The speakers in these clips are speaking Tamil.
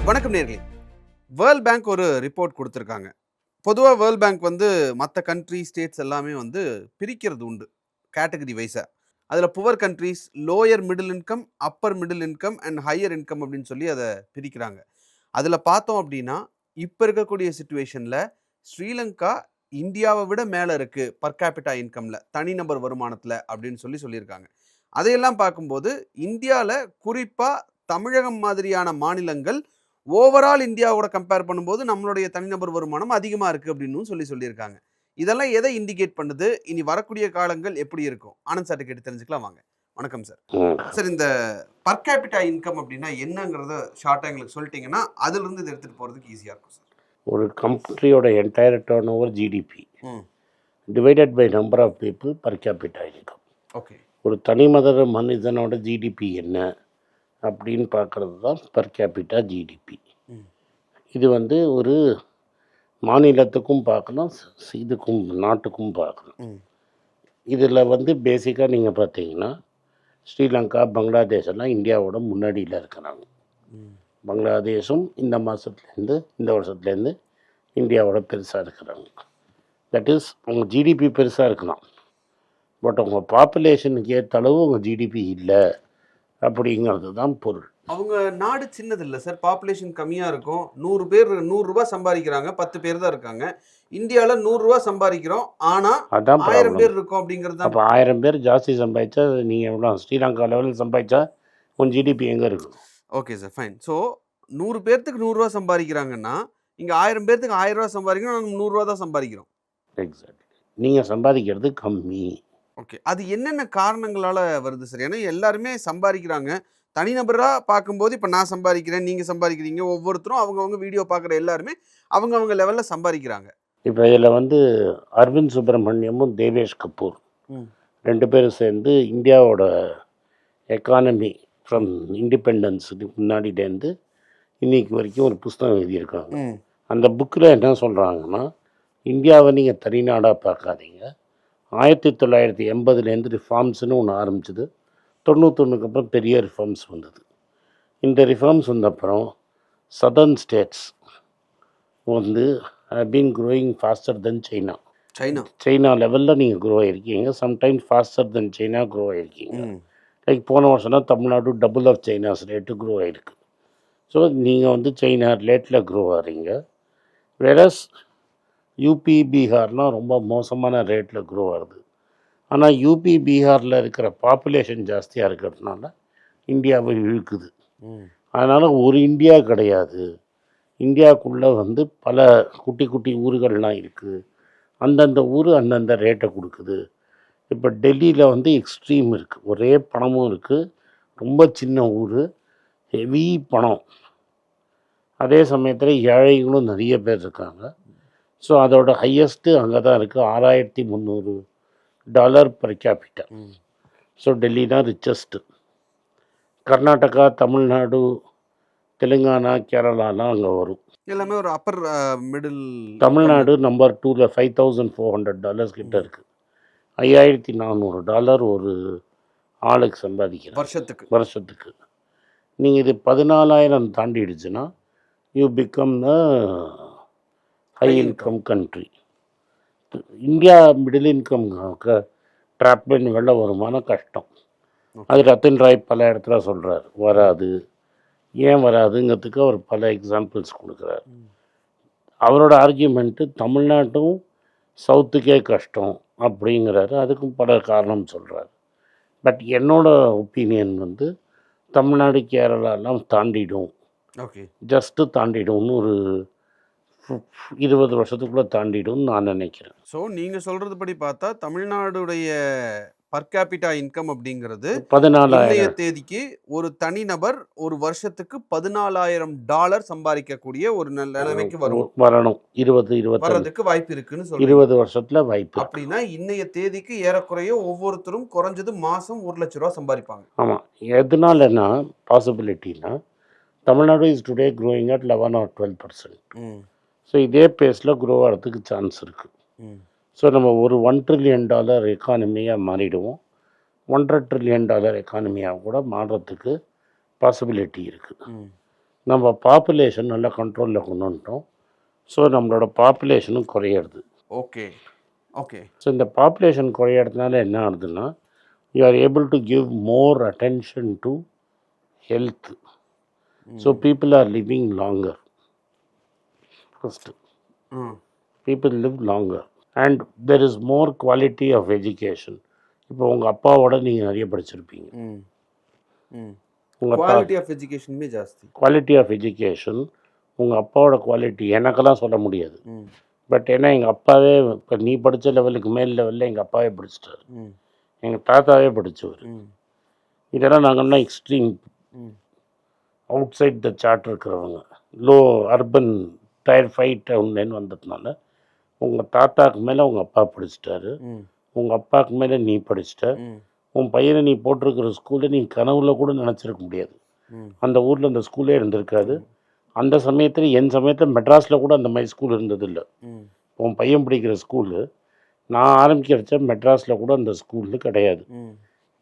வணக்கம் நேர்களே. வேர்ல்ட் பேங்க் ஒரு ரிப்போர்ட் கொடுத்துருக்காங்க. பொதுவாக வேர்ல்ட் பேங்க் வந்து மற்ற கண்ட்ரி ஸ்டேட்ஸ் எல்லாமே வந்து பிரிக்கிறது உண்டு கேட்டகரி வைஸாக. அதில் poor countries, lower middle income, upper middle income and higher income அப்படின்னு சொல்லி அதை பிரிக்கிறாங்க. அதில் பார்த்தோம் அப்படின்னா இப்போ இருக்கக்கூடிய சுச்சுவேஷனில் ஸ்ரீலங்கா இந்தியாவை விட மேலே இருக்குது பர் கேபிட்டா இன்கமில், தனிநபர் வருமானத்தில் அப்படின்னு சொல்லியிருக்காங்க. அதையெல்லாம் பார்க்கும்போது இந்தியாவில் குறிப்பாக தமிழகம் மாதிரியான மாநிலங்கள் ஓவரால் இந்தியாவோட கம்பேர் பண்ணும்போது நம்மளுடைய தனிநபர் வருமானம் அதிகமாக இருக்குது அப்படின்னு சொல்லியிருக்காங்க. இதெல்லாம் எதை இண்டிகேட் பண்ணுது? இனி வரக்கூடிய காலங்கள் எப்படி இருக்கும்? ஆனந்த் சார்ட்ட கேட்டு தெரிஞ்சுக்கலாம் வாங்க. வணக்கம் சார். சார், இந்த பர் கேபிட்டா இன்கம் அப்படின்னா என்னங்கிறத ஷார்ட்டாக எங்களுக்கு சொல்லிட்டீங்கன்னா அதுலேருந்து இதை எடுத்துகிட்டு போகிறதுக்கு ஈஸியாக இருக்கும் சார். ஒரு கண்ட்ரியோட entire turnover GDP divided by number of people per capita income. Okay. ஒரு மனிதனோட ஜிடிபி என்ன அப்படின்னு பார்க்குறது தான் பர் கேபிட்டா ஜிடிபி. இது வந்து ஒரு மாநிலத்துக்கும் பார்க்கணும், இதுக்கும் நாட்டுக்கும் பார்க்கணும். இதில் வந்து பேசிக்காக நீங்கள் பார்த்தீங்கன்னா ஸ்ரீலங்கா, பங்களாதேஷ் எல்லாம் இந்தியாவோட முன்னாடியில் இருக்கிறாங்க. பங்களாதேஷும் இந்த வருஷத்துலேருந்து இந்தியாவோட பெருசாக இருக்கிறாங்க. தட் இஸ், அவங்க ஜிடிபி பெருசாக இருக்கலாம், பட் அவங்க பாப்புலேஷனுக்கு ஏற்ற அளவு அவங்க ஜிடிபி இல்லை அப்படிங்கிறது தான் பொருள். அவங்க நாடு சின்னது இல்லை சார், பாப்புலேஷன் கம்மியாக இருக்கும். 100 பேர் 100 ரூபா சம்பாதிக்கிறாங்க, 10 பேர் தான் இருக்காங்க. இந்தியாவில் 100 ரூபா சம்பாதிக்கிறோம், ஆனால் அதான் 1000 பேர் இருக்கும் அப்படிங்கிறது தான். அப்போ 1000 பேர் ஜாஸ்தி சம்பாதிச்சா நீங்கள் எவ்வளோ ஸ்ரீலங்கா லெவலில் சம்பாதிச்சா உன் ஜிடிபி எங்கே இருக்கும்? Okay sir, fine. ஸோ 100 பேர்த்துக்கு 100 ரூபா சம்பாதிக்கிறாங்கன்னா இங்கே 1000 பேர்த்துக்கு 1000 ரூபா சம்பாதிக்கணும், நம்ம 100 ரூபா தான் சம்பாதிக்கிறோம். எக்ஸாக்ட்லி. நீங்கள் சம்பாதிக்கிறது கம்மி. ஓகே. அது என்னென்ன காரணங்களால் வருது சார்? ஏன்னா எல்லாருமே சம்பாதிக்கிறாங்க. தனிநபராக பார்க்கும்போது இப்போ நான் சம்பாதிக்கிறேன், நீங்கள் சம்பாதிக்கிறீங்க, ஒவ்வொருத்தரும் அவங்கவுங்க வீடியோ பார்க்குற எல்லாருமே அவங்கவுங்க லெவலில் சம்பாதிக்கிறாங்க. இப்போ இதில் வந்து அரவிந்த் சுப்பிரமணியமும் தேவேஷ் கபூர் 2 பேரும் சேர்ந்து இந்தியாவோட எக்கானமி ஃப்ரம் இண்டிபெண்டன்ஸுக்கு முன்னாடிலேருந்து இன்னைக்கு வரைக்கும் ஒரு புஸ்தகம் எழுதியிருக்காங்க. அந்த புக்கில் என்ன சொல்கிறாங்கன்னா, இந்தியாவை நீங்கள் தனிநாடாக பார்க்காதீங்க. 1980 ரிஃபார்ம்ஸ்னு ஒன்று ஆரம்பிச்சது. 91 அப்புறம் பெரிய ரிஃபார்ம்ஸ் வந்தது. இந்த ரிஃபார்ம்ஸ் வந்தப்புறம் சதர்ன் ஸ்டேட்ஸ் வந்து been growing faster than China லெவலில் நீங்கள் க்ரோ ஆகிருக்கீங்க. Sometimes faster than China grow ஆகிருக்கீங்க. லைக் போன வருஷம்னா Tamil Nadu double of China's rate grow ஆகிருக்கு. ஸோ நீங்கள் வந்து சைனா ரேட்டில் க்ரோ ஆகிறீங்க. வேறஸ் யூபி, பீகார்லாம் ரொம்ப மோசமான ரேட்டில் க்ரோ ஆகுது. ஆனால் யூபி, பீகாரில் இருக்கிற பாப்புலேஷன் ஜாஸ்தியாக இருக்கிறதுனால இந்தியாவை இழுக்குது. அதனால் ஒரு இந்தியா கிடையாது. இந்தியாவுக்குள்ளே வந்து பல குட்டி குட்டி ஊர்கள்லாம் இருக்குது. அந்தந்த ஊர் அந்தந்த ரேட்டை கொடுக்குது. இப்போ டெல்லியில் வந்து எக்ஸ்ட்ரீம் இருக்குது. ஒரே பணமும் இருக்குது, ரொம்ப சின்ன ஊர், ஹெவி பணம். அதே சமயத்தில் ஏழைகளும் நிறைய பேர் இருக்காங்க. ஸோ அதோட ஹையஸ்ட்டு அங்கே தான் இருக்குது, $6,300 பர் கேபிட்டா. ஸோ டெல்லி தான் ரிச்சஸ்ட்டு. கர்நாடகா, தமிழ்நாடு, தெலுங்கானா, கேரளாலாம் அங்கே வரும். எல்லாமே ஒரு அப்பர் மிடில். தமிழ்நாடு நம்பர் 2ல் $5,400 கிட்ட இருக்குது. $5,400 ஒரு ஆளுக்கு சம்பாதிக்கிறேன் வருஷத்துக்கு. நீங்கள் இது 14,000 தாண்டிடுச்சுன்னா you become the high income country. India middle income trap பண்ணி வெளில வருமானம் கஷ்டம். அது ரத்தன் ராய் பல இடத்துல சொல்கிறார், வராது. ஏன் வராதுங்கிறதுக்கு அவர் பல எக்ஸாம்பிள்ஸ் கொடுக்குறார். அவரோட ஆர்கியூமெண்ட்டு தமிழ்நாட்டும் சவுத்துக்கே கஷ்டம் அப்படிங்கிறாரு. அதுக்கும் பல காரணம் சொல்கிறார். பட் என்னோட ஒப்பீனியன் வந்து தமிழ்நாடு, கேரளாலாம் தாண்டிடும். ஜஸ்ட்டு தாண்டிடும்னு ஒரு 20 வருஷத்துக்குள்ளே தாண்டிடும்னு நான் நினைக்கிறேன். ஸோ நீங்கள் சொல்கிறது படி பார்த்தா தமிழ்நாடுடைய பர் கேபிட்டா இன்கம் அப்படிங்கிறது 14,000 தேதிக்கு ஒரு தனிநபர் ஒரு வருஷத்துக்கு $14,000 சம்பாதிக்கக்கூடிய ஒரு நிலைமைக்கு வரணும். 20 வரதுக்கு வாய்ப்பு இருக்குன்னு சொல்லி 20 வருஷத்தில் வாய்ப்பு. அப்படின்னா இன்னைய தேதிக்கு ஏறக்குறைய ஒவ்வொருத்தரும் குறைஞ்சது மாதம் $1,00,000 சம்பாதிப்பாங்க. ஆமாம். எதனாலன்னா பாசிபிலிட்டினா Tamil Nadu is today growing at 11 or 12%. So இதே பேஸில் க்ரோ ஆகிறதுக்கு சான்ஸ் இருக்குது. ஸோ நம்ம ஒரு $1 trillion எக்கானமியாக மாறிடுவோம். $1.5 trillion எக்கானமியாக கூட மாறுறதுக்கு பாசிபிலிட்டி இருக்குது. நம்ம பாப்புலேஷன் நல்லா கண்ட்ரோலில் கொண்டு வந்துட்டோம். ஸோ நம்மளோட பாப்புலேஷனும் குறையிறது. ஓகே. ஓகே. ஸோ இந்த பாப்புலேஷன் குறையிறதுனால என்ன ஆகுதுன்னா, you are able to give more attention to health. So people are living longer. First hmm. People live longer and there is more quality of education. இப்போ உங்கள் அப்பாவோட நீங்கள் நிறைய படிச்சிருப்பீங்க. ம். ம். உங்கள் குவாலிட்டி ஆஃப் எஜுகேஷனுமே ஜாஸ்தி. குவாலிட்டி ஆஃப் எஜுகேஷன் உங்கள் அப்பாவோட குவாலிட்டி எனக்கெல்லாம் சொல்ல முடியாது. ம். பட் ஏன்னா எங்கள் அப்பாவே இப்போ நீ படித்த லெவலுக்கு மேல் லெவலில் எங்கள் அப்பாவே படிச்சிட்டாரு. ம். எங்கள் தாத்தாவே படித்தவர். ம். இதெல்லாம் நாங்கள்லாம் எக்ஸ்ட்ரீம் ம். அவுட் சைட் த சார்ட் இருக்கிறவங்க, லோ அர்பன் டயர் 5 டவுன்லேருந்து வந்ததுனால உங்கள் தாத்தாக்கு மேலே உங்கள் அப்பா படிச்சிட்டாரு, ம். உங்கள் அப்பாவுக்கு மேலே நீ படிச்சிட்ட. ம். உன் பையனை நீ போட்டிருக்கிற ஸ்கூலில் நீ கனவுல கூட நினச்சிருக்க முடியாது. ம். அந்த ஊரில் அந்த ஸ்கூலே இருந்திருக்காது. அந்த சமயத்தில் என் சமயத்தில் மெட்ராஸில் கூட அந்த மாதிரி ஸ்கூல் இருந்ததில்லை. ம். உன் பையன் படிக்கிற ஸ்கூலு நான் ஆரம்பிக்கிறச்ச மெட்ராஸில் கூட அந்த ஸ்கூலு கிடையாது. ம்.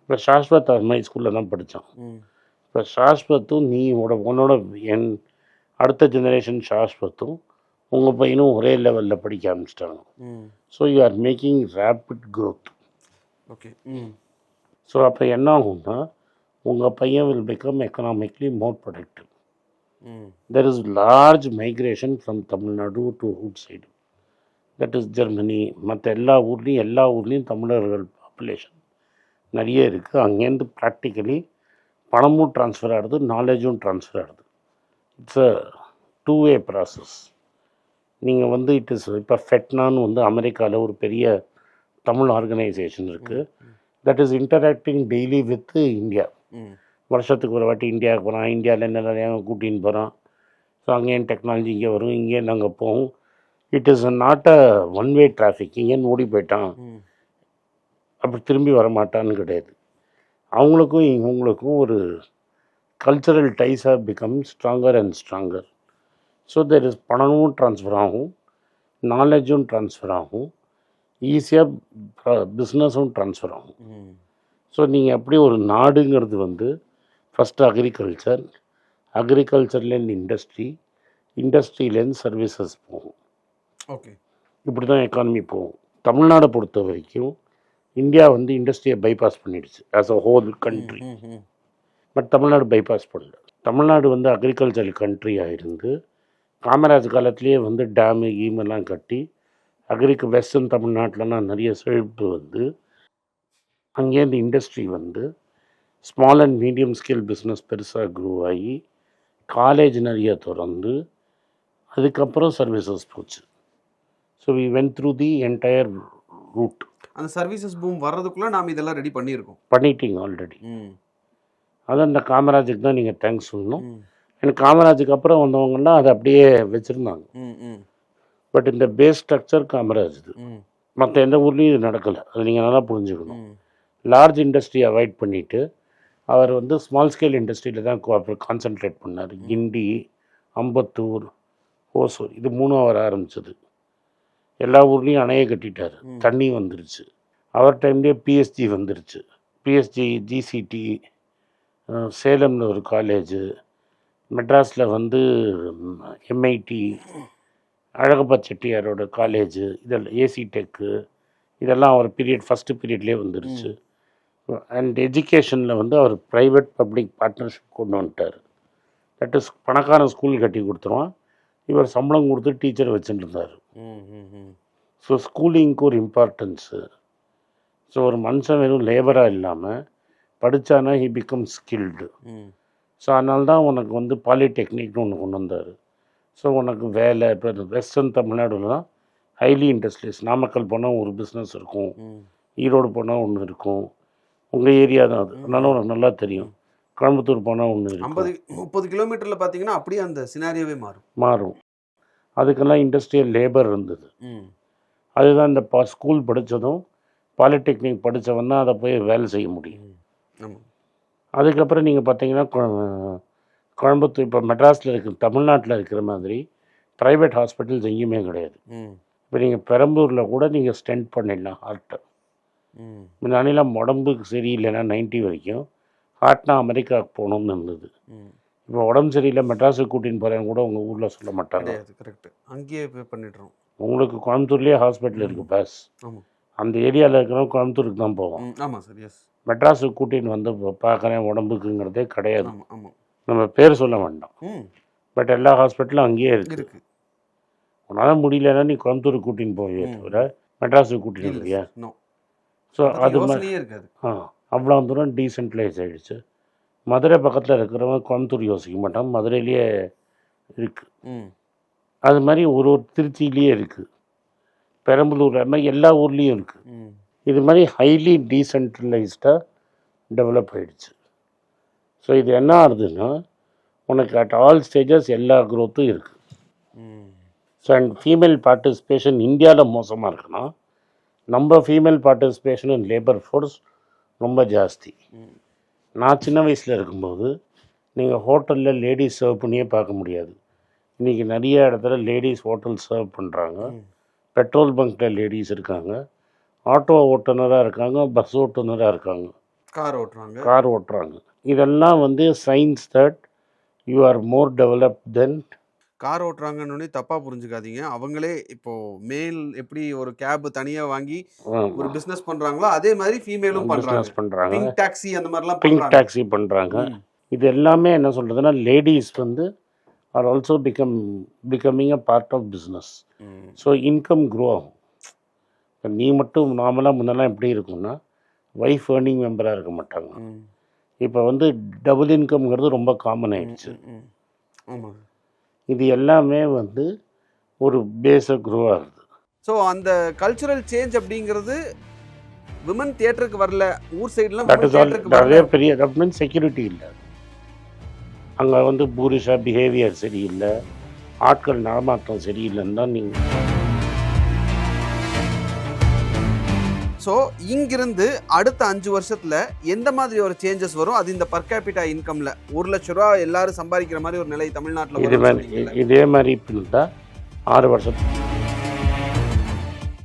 இப்போ சாஸ்வத் அது மாதிரி ஸ்கூலில் தான் படித்தான். ம். இப்போ சாஸ்வத்தும் நீ உன்னோட என் அடுத்த ஜெனரேஷன் சாஸ்வத்தும் உங்கள் பையனும் ஒரே லெவலில் படிக்க ஆரம்பிச்சிட்டாங்க. Hmm. So you are making rapid growth. Okay. Hmm. So அப்போ என்ன ஆகும்னா உங்கள் பையன் will become economically more productive. Hmm. There is large migration from Tamil Nadu to outside, that is Germany. மற்ற எல்லா ஊர்லேயும் தமிழர்கள் பாப்புலேஷன் நிறைய இருக்குது. அங்கேருந்து ப்ராக்டிக்கலி பணமும் ட்ரான்ஸ்ஃபர் ஆகுது, நாலேஜும் ட்ரான்ஸ்ஃபர் ஆகுது. It's a 2-way process. நீங்கள் வந்து இட் இஸ் இப்போ ஃபெட்னான்னு வந்து அமெரிக்காவில் ஒரு பெரிய தமிழ் ஆர்கனைசேஷன் இருக்குது. That is interacting daily with India. ம். வருஷத்துக்கு ஒரு வாட்டி இந்தியாவுக்கு போகிறான், இந்தியாவில் நிறையா கூட்டின்னு போகிறான். ஸோ அங்கேயும் டெக்னாலஜி இங்கே வரும், இங்கேயே நாங்கள் போவோம். It is not a one way traffic. இங்கேன்னு ஓடி போயிட்டான் ம். அப்படி திரும்பி வரமாட்டான்னு கிடையாது. அவங்களுக்கும் இவங்களுக்கும் ஒரு cultural ties have become stronger and stronger. So there is பணமும் ட்ரான்ஸ்ஃபர் ஆகும், நாலேஜும் ட்ரான்ஸ்ஃபர் ஆகும், ஈஸியாக பிஸ்னஸும் ட்ரான்ஸ்ஃபர் ஆகும். ம். ஸோ நீங்கள் எப்படி ஒரு நாடுங்கிறது வந்து ஃபஸ்ட்டு அக்ரிகல்ச்சர், அக்ரிகல்ச்சர்லேருந்து இண்டஸ்ட்ரி, இண்டஸ்ட்ரியிலேருந்து சர்வீசஸ் போகும். ஓகே. இப்படி தான் எக்கானமி போகும். தமிழ்நாடை பொறுத்த வரைக்கும் இந்தியா வந்து இண்டஸ்ட்ரியை பைபாஸ் பண்ணிடுச்சு ஆஸ் அ ஹோல் கண்ட்ரி. ம். ம். பட் தமிழ்நாடு பைபாஸ் பண்ணல. தமிழ்நாடு வந்து அக்ரிகல்ச்சரல் கண்ட்ரியாக இருந்து காமராஜ் காலத்திலேயே வந்து டேமு கீமெல்லாம் கட்டி வெஸ்டர்ன் தமிழ்நாட்டிலலாம் நிறைய செழிப்பு வந்து அங்கேருந்து இண்டஸ்ட்ரி வந்து small and medium scale business பெருசாக க்ரோ ஆகி காலேஜ் நிறைய திறந்து அதுக்கப்புறம் சர்வீசஸ் போச்சு. So we went through the entire route. அந்த சர்வீசஸ் பூம் வர்றதுக்குள்ள நாம இதெல்லாம் ரெடி பண்ணியிருக்கோம். பண்ணிட்டீங்க ஆல்ரெடி. ம். அதான் இந்த காமராஜுக்கு தான் நீங்கள் தேங்க்ஸ் சொல்லணும். ம். எனக்கு காமராஜுக்கு அப்புறம் வந்தவங்கன்னா அதை அப்படியே வச்சுருந்தாங்க. ம். ம். பட் இந்த பேஸ் ஸ்ட்ரக்சர் காமராஜ் இது. ம். மற்ற எந்த ஊர்லேயும் இது நடக்கலை. அது நீங்கள் நல்லா புரிஞ்சுக்கணும். ம். லார்ஜ் இண்டஸ்ட்ரி அவாய்ட் பண்ணிவிட்டு அவர் வந்து ஸ்மால் ஸ்கேல் இண்டஸ்ட்ரியில் தான் கான்சென்ட்ரேட் பண்ணார். கிண்டி, அம்பத்தூர், ஓசூர் இது 3 அவர் ஆரம்பித்தது. எல்லா ஊர்லேயும் அணையை கட்டிட்டார், தண்ணி வந்துருச்சு. அவர் டைம்லேயே பிஎஸ்ஜி வந்துருச்சு. பிஎஸ்ஜி, ஜிசிடி, சேலமில் ஒரு காலேஜு, மெட்ராஸில் வந்து எம்ஐடி, அழகப்பா செட்டியாரோட காலேஜு, இதெல்லாம் ஏசி டெக்கு, இதெல்லாம் அவர் ஃபஸ்ட்டு பீரியட்லேயே வந்துருச்சு. அண்ட் எஜுகேஷனில் வந்து அவர் ப்ரைவேட் பப்ளிக் பார்ட்னர்ஷிப் கொண்டு வந்துட்டார். தட் இஸ் பணக்காரன் ஸ்கூல் கட்டி கொடுத்துருவான், இவர் சம்பளம் கொடுத்து டீச்சர் வச்சுட்டு இருந்தார். ஸோ ஸ்கூலிங்க்கு ஒரு இம்பார்ட்டன்ஸு. ஸோ ஒரு மனுஷன் வெறும் லேபராக இல்லாமல் படித்தானா ஹி பிகம் ஸ்கில்டு. ஸோ அதனால தான் உனக்கு வந்து பாலிடெக்னிக்னு ஒன்று கொண்டு வந்தார். ஸோ உனக்கு வேலை இப்போ வெஸ்டர்ன் தமிழ்நாடுலாம் ஹைலி இண்டஸ்ட்ரீஸ். நாமக்கல் போனால் ஒரு பிஸ்னஸ் இருக்கும், ஈரோடு போனால் ஒன்று இருக்கும், உங்கள் ஏரியா தான் அது, அதனால உனக்கு நல்லா தெரியும். கோயம்புத்தூர் போனால் ஒன்று இருக்கும். 50-30 கிலோமீட்டரில் பார்த்தீங்கன்னா அப்படியே அந்த சினாரியோவே மாறும். அதுக்கெல்லாம் இண்டஸ்ட்ரியல் லேபர் இருந்தது. அதுதான் இந்த ஸ்கூல் படித்ததும் பாலிடெக்னிக் படித்தவன் தான் அதை போய் வேலை செய்ய முடியும். அதுக்கப்புறம் நீங்கள் பார்த்தீங்கன்னா கோயம்புத்தூர் இப்போ மெட்ராஸில் இருக்கிற தமிழ்நாட்டில் இருக்கிற மாதிரி ப்ரைவேட் ஹாஸ்பிட்டல்ஸ் எங்கேயுமே கிடையாது. இப்போ நீங்கள் பெரம்பூரில் கூட நீங்கள் ஸ்டென்ட் பண்ணிடலாம் ஹார்ட்டை. முன்னாடிலாம் உடம்புக்கு சரியில்லைன்னா 90 வரைக்கும் ஹார்ட்னா அமெரிக்காவுக்கு போகணும்னு இருந்தது. இப்போ உடம்பு சரியில்லை மெட்ராஸுக்கு கூட்டின்னு போகிறேன்னு கூட உங்கள் ஊரில் சொல்ல மாட்டாங்க. கிடையாது. கரெக்ட். அங்கேயே பே பண்ணிடுறோம். உங்களுக்கு கோயம்புத்தூர்லேயே ஹாஸ்பிட்டல் இருக்குது பஸ். ஆமாம். அந்த ஏரியாவில் இருக்கிறவங்க கோயம்புத்தூருக்கு தான் போவோம். ஆமாம் சார். எஸ். மெட்ராஸுக்கு கூட்டின்னு வந்து பார்க்குறேன் உடம்புக்குங்கிறதே கிடையாது. ஆமாம் ஆமாம். நம்ம பேர் சொல்ல வேண்டாம். ம் பட் எல்லா ஹாஸ்பிட்டலும் அங்கேயே இருக்குது. இருக்கு. உன்னால் முடியலன்னா நீ கோயம்புத்தூருக்கு கூட்டின்னு போவியே தவிர மெட்ராஸுக்கு கூட்டின்னு இல்லை போவியா? நோ. ஸோ அது மாதிரி யோசனையே இருக்காது. அவ்வளோ தூரம் டீசென்ட்ரைஸ் ஆகிடுச்சு. மதுரை பக்கத்தில் இருக்கிறவங்க கோயம்புத்தூர் யோசிக்க மாட்டான், மதுரையிலேயே இருக்குது. ம் அது மாதிரி ஒரு திருச்சியிலேயே இருக்குது, பெரம்பலூர், அது மாதிரி எல்லா ஊர்லேயும் இருக்குது. ம் இது மாதிரி ஹைலி டீசென்ட்ரலைஸ்டாக டெவலப் ஆகிடுச்சு. ஸோ இது என்ன ஆகுதுன்னா உனக்கு அட் ஆல் ஸ்டேஜஸ் எல்லா க்ரோத்தும் இருக்குது. ம் ஸோ அண்ட் ஃபீமேல் பார்ட்டிசிபேஷன் இந்தியாவில் மோசமாக இருக்குன்னா நம்ம ஃபீமேல் பார்ட்டிசிபேஷன் இன் லேபர் ஃபோர்ஸ் ரொம்ப ஜாஸ்தி. ம் நான் சின்ன வயசில் இருக்கும்போது நீங்கள் ஹோட்டலில் லேடிஸ் சர்வ் பண்ணியே பார்க்க முடியாது. இன்றைக்கி நிறைய இடத்துல லேடிஸ் ஹோட்டல் சர்வ் பண்ணுறாங்க. பெட்ரோல் பங்க்கில் லேடிஸ் இருக்காங்க, ஆட்டோ ஓட்டுநராக இருக்காங்க, பஸ் ஓட்டுநராக இருக்காங்க, கார் ஓட்டுறாங்க. இதெல்லாம் வந்து signs that you are more developed then. Car ஓட்டுறாங்கன்னு தப்பா புரிஞ்சுக்காதீங்க. அவங்களே இப்போ மேல் எப்படி ஒரு கேப் தனியா வாங்கி ஒரு பிசினஸ் பண்றாங்களோ அதே மாதிரி ஃபீமேலும் பண்றாங்க. பிங்க் டாக்ஸி அந்த மாதிரிலாம் பிங்க் டாக்ஸி பண்ணுறாங்க. இது எல்லாமே என்ன சொல்கிறதுனா லேடிஸ் வந்து are also becoming a part of business. So income grow ஆகும். இப்போ நீ மட்டும் நார்மலாக முன்னெல்லாம் எப்படி இருக்கும்னா ஒய்ஃப் ஏர்னிங் மெம்பராக இருக்க மாட்டாங்க. இப்போ வந்து டபுள் இன்கம்ங்கிறது ரொம்ப காமன் ஆயிடுச்சு. இது எல்லாமே வந்து ஒரு பேஸை க்ரோ ஆகுது. ஸோ அந்த கல்ச்சுரல் சேஞ்ச் அப்படிங்கிறது விமன் தியேட்டருக்கு வரல, ஊர் சைட்லாம் நிறைய பெரிய கவர்மெண்ட் செக்யூரிட்டி இல்லை, அங்கே வந்து பூரிஷா பிஹேவியர் சரியில்லை, ஆட்கள் நடமாட்டம் சரியில்லைன்னு தான் நீங்கள். ஸோ இங்கிருந்து அடுத்த 5 வருஷத்தில் எந்த மாதிரி ஒரு சேஞ்சஸ் வரும்? அது இந்த பர் கேபிட்டா இன்கமில் 1 லட்ச ரூபா எல்லாரும் சம்பாதிக்கிற மாதிரி ஒரு நிலை தமிழ்நாட்டில் இதே மாதிரி இருந்தா 6 வருஷத்துக்கு.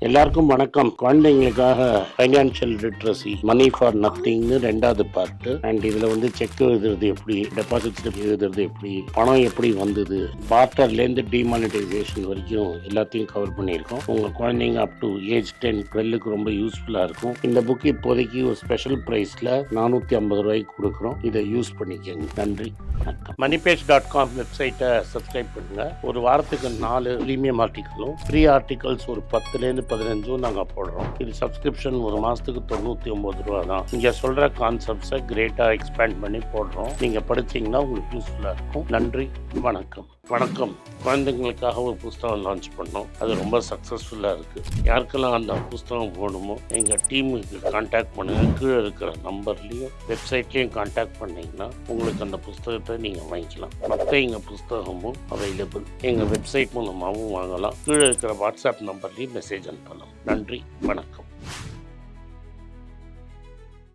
எல்லாருக்கும் வணக்கம். குழந்தைங்களுக்காக ஃபைனான்ஷியல் லிட்ரஸி மணி ஃபார் நத்திங்னு 2வது பார்ட்டு. அண்ட் இதில் வந்து செக் எழுதுறது எப்படி, டெபாசிட் ஸ்லிப் எழுதுறது எப்படி, பணம் எப்படி வந்தது, பார்ட்டர்லேருந்து டிமானிட்டைசேஷன் வரைக்கும் எல்லாத்தையும் கவர் பண்ணியிருக்கோம். உங்கள் குழந்தைங்க அப் டு ஏஜ் 10-12க்கு ரொம்ப யூஸ்ஃபுல்லாக இருக்கும். இந்த புக் இப்போதைக்கு ஒரு ஸ்பெஷல் ப்ரைஸில் 450 ரூபாய்க்கு கொடுக்குறோம். இதை யூஸ் பண்ணிக்கங்க. நன்றி, வணக்கம். moneypage.com வெப்சைட்டை சப்ஸ்கிரைப் பண்ணுங்கள். ஒரு வாரத்துக்கு 4 ப்ரீமியம் ஆர்டிக்கலும் ஃப்ரீ ஆர்டிகல்ஸ் ஒரு 10லேருந்து 15 நாங்கள் போடுறோம். இது சப்ஸ்கிரிப்ஷன் ஒரு மாதத்துக்கு 99 ரூபா தான். இங்கே சொல்கிற கான்செப்ட்ஸை கிரேட்டாக எக்ஸ்பேண்ட் பண்ணி போடுறோம். நீங்கள் படிச்சிங்கன்னா உங்களுக்கு யூஸ்ஃபுல்லாக இருக்கும். நன்றி, வணக்கம். வணக்கம். குழந்தைங்களுக்காக ஒரு புஸ்தகம் லான்ச் பண்ணோம். அது ரொம்ப சக்ஸஸ்ஃபுல்லாக இருக்குது. யாருக்கெல்லாம் அந்த புஸ்தகம் போகணுமோ எங்கள் டீமுக்கு கான்டாக்ட் பண்ணுங்கள். கீழே இருக்கிற நம்பர்லேயும் வெப்சைட்லேயும் கான்டாக்ட் பண்ணிங்கன்னா உங்களுக்கு அந்த புஸ்தகத்தை நீங்கள் வாங்கிக்கலாம். மற்ற எங்கள் புஸ்தகமும் அவைலபிள் எங்கள் வெப்சைட் மூலமாகவும் வாங்கலாம். கீழே இருக்கிற வாட்ஸ்அப் நம்பர்லேயும் மெசேஜ் அனுப்பலாம். நன்றி, வணக்கம்.